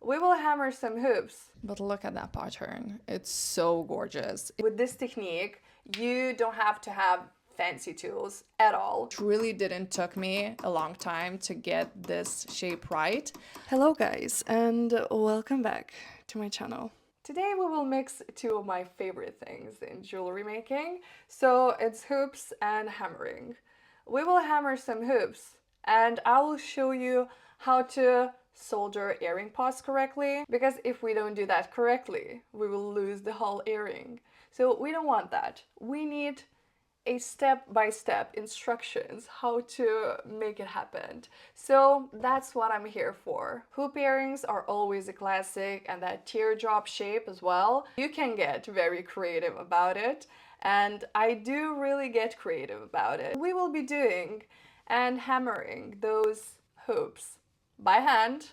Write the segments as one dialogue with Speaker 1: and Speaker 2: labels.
Speaker 1: we will hammer some hoops.
Speaker 2: But look at that pattern. It's so gorgeous.
Speaker 1: With this technique, you don't have to have fancy tools at all.
Speaker 2: It really didn't took me a long time to get this shape right.
Speaker 1: Hello guys, and welcome back to my channel. Today we will mix two of my favorite things in jewelry making. So it's hoops and hammering. We will hammer some hoops and I will show you how to solder earring pots correctly, because if we don't do that correctly, we will lose the whole earring. So we don't want that. We need a step-by-step instructions how to make it happen. So that's what I'm here for. Hoop earrings are always a classic, and that teardrop shape as well. You can get very creative about it, and I do really get creative about it. We will be doing and hammering those hoops by hand,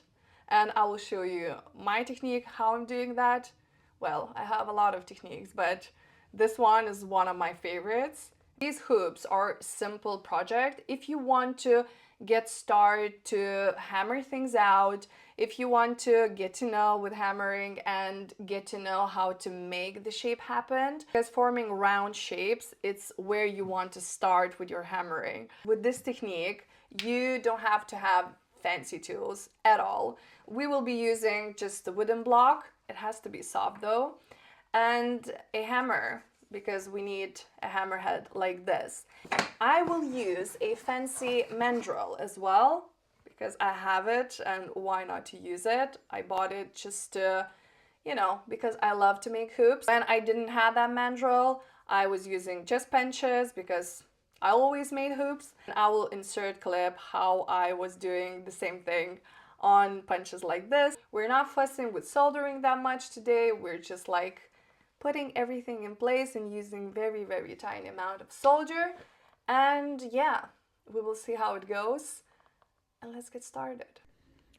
Speaker 1: and I will show you my technique, how I'm doing that. Well, I have a lot of techniques, but this one is one of my favorites. These hoops are a simple project. If you want to get started to hammer things out, if you want to get to know with hammering and get to know how to make the shape happen, because forming round shapes, it's where you want to start with your hammering. With this technique, you don't have to have fancy tools at all. We will be using just the wooden block. It has to be soft though, and a hammer, because we need a hammerhead like this. I will use a fancy mandrel as well, because I have it, and why not to use it? I bought it just to, because I love to make hoops. When I didn't have that mandrel, I was using just punches, because I always made hoops. And I will insert clip how I was doing the same thing on punches like this. We're not fussing with soldering that much today. We're just like putting everything in place and using very, very tiny amount of solder. And yeah, we will see how it goes. And let's get started.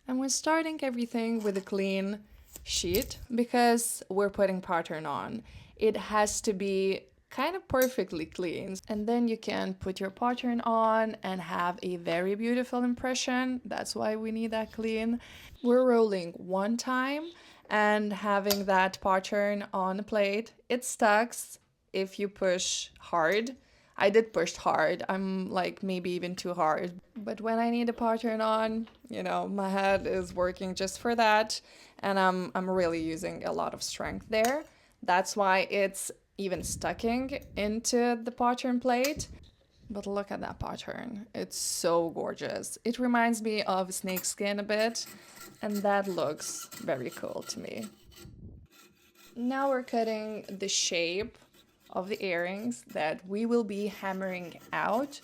Speaker 2: And we're starting everything with a clean sheet because we're putting pattern on. It has to be kind of perfectly clean. And then you can put your pattern on and have a very beautiful impression. That's why we need that clean. We're rolling one time and having that pattern on the plate. It stucks if you push hard. I did push hard. I'm like maybe even too hard. But when I need a pattern on, my head is working just for that. And I'm really using a lot of strength there. That's why it's even stucking into the pattern plate. But look at that pattern. It's so gorgeous. It reminds me of snakeskin a bit, and that looks very cool to me. Now we're cutting the shape of the earrings that we will be hammering out.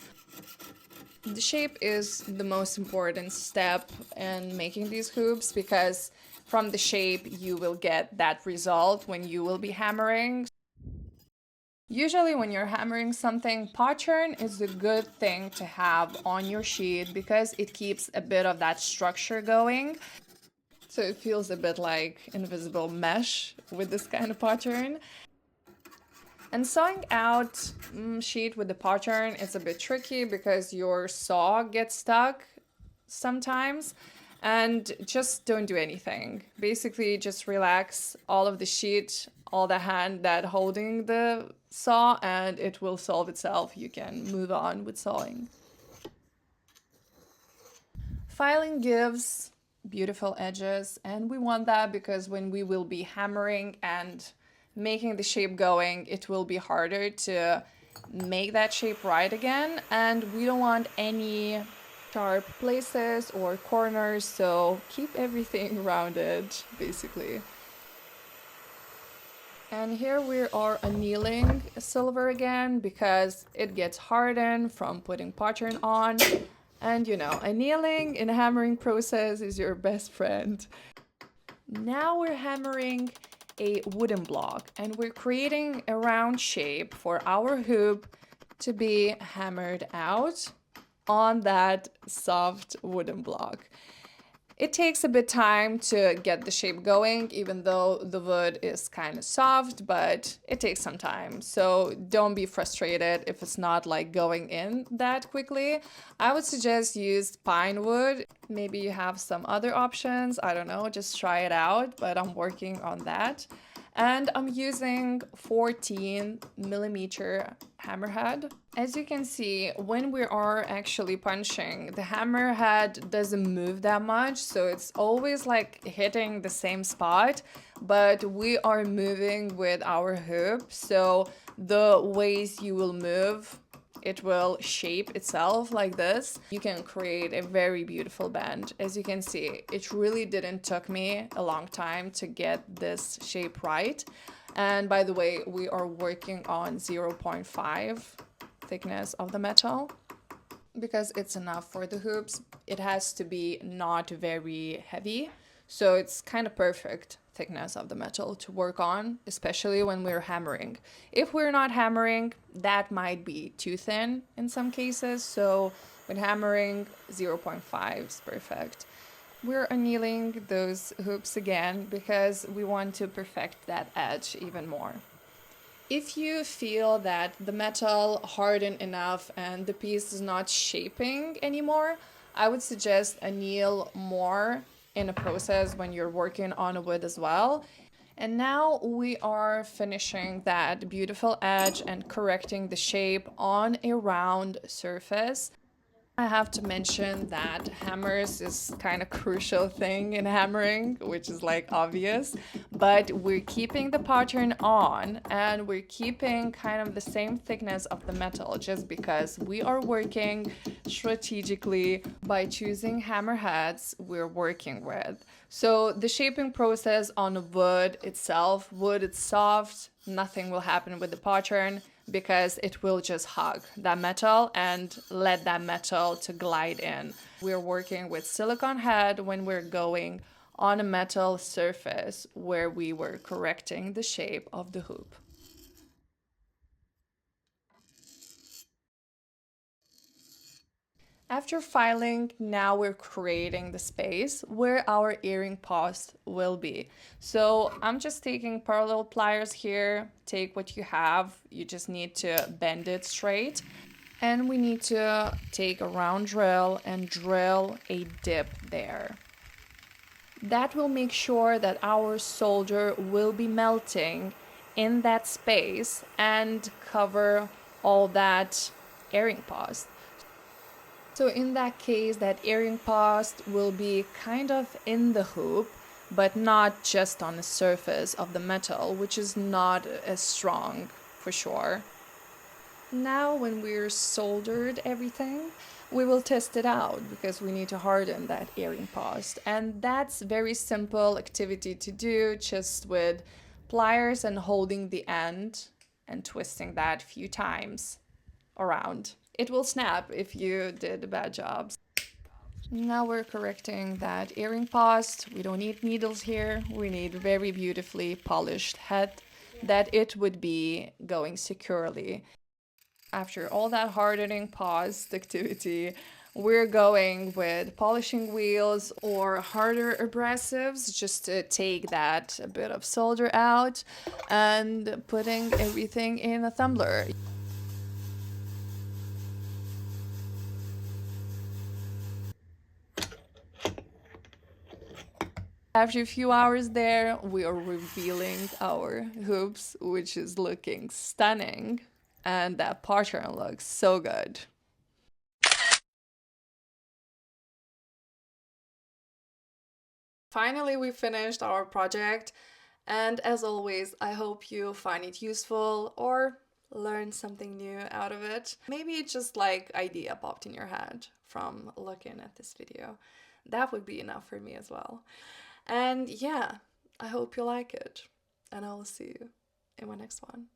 Speaker 2: The shape is the most important step in making these hoops, because from the shape you will get that result when you will be hammering. Usually when you're hammering something, pattern is a good thing to have on your sheet because it keeps a bit of that structure going. So it feels a bit like invisible mesh with this kind of pattern. And sawing out sheet with the pattern is a bit tricky because your saw gets stuck sometimes. And just don't do anything. Basically just relax all of the sheet, all the hand that holding the saw, and it will solve itself. You can move on with sawing. Filing gives beautiful edges, and we want that because when we will be hammering and making the shape going, it will be harder to make that shape right again, and we don't want any sharp places or corners, so keep everything rounded basically. And here we are annealing silver again because it gets hardened from putting pattern on, and annealing in a hammering process is your best friend. Now we're hammering a wooden block and we're creating a round shape for our hoop to be hammered out on that soft wooden block. It takes a bit time to get the shape going, even though the wood is kind of soft, but it takes some time. So don't be frustrated if it's not like going in that quickly. I would suggest use pine wood. Maybe you have some other options. I don't know, just try it out, but I'm working on that. And I'm using 14mm hammerhead. As you can see, when we are actually punching, the hammerhead doesn't move that much, so it's always like hitting the same spot, but we are moving with our hoop, so the ways you will move, it will shape itself like this. You can create a very beautiful band. As you can see, it really didn't took me a long time to get this shape right. And by the way, we are working on 0.5 thickness of the metal because it's enough for the hoops. It has to be not very heavy, so it's kind of perfect thickness of the metal to work on, especially when we're hammering. If we're not hammering, that might be too thin in some cases, so when hammering, 0.5 is perfect. We're annealing those hoops again because we want to perfect that edge even more. If you feel that the metal hardened enough and the piece is not shaping anymore, I would suggest anneal more in a process when you're working on a wood as well. And now we are finishing that beautiful edge and correcting the shape on a round surface. I have to mention that hammers is kind of crucial thing in hammering, which is like obvious, but we're keeping the pattern on and we're keeping kind of the same thickness of the metal just because we are working strategically by choosing hammer heads we're working with. So the shaping process on wood itself, wood is soft, nothing will happen with the pattern because it will just hug that metal and let that metal to glide in. We're working with silicone head when we're going on a metal surface where we were correcting the shape of the hoop. After filing, now we're creating the space where our earring post will be. So I'm just taking parallel pliers here. Take what you have. You just need to bend it straight. And we need to take a round drill and drill a dip there. That will make sure that our solder will be melting in that space and cover all that earring post. So in that case, that earring post will be kind of in the hoop, but not just on the surface of the metal, which is not as strong for sure. Now when we're soldered everything, we will test it out because we need to harden that earring post. And that's very simple activity to do just with pliers and holding the end and twisting that a few times around. It will snap if you did a bad job. Now we're correcting that earring post. We don't need needles here. We need very beautifully polished head that it would be going securely. After all that hardening post activity, we're going with polishing wheels or harder abrasives just to take that a bit of solder out and putting everything in a tumbler. After a few hours there, we are revealing our hoops, which is looking stunning. And that pattern looks so good. Finally, we finished our project. And as always, I hope you find it useful or learn something new out of it. Maybe it's just like idea popped in your head from looking at this video. That would be enough for me as well. And yeah, I hope you like it. And I will see you in my next one.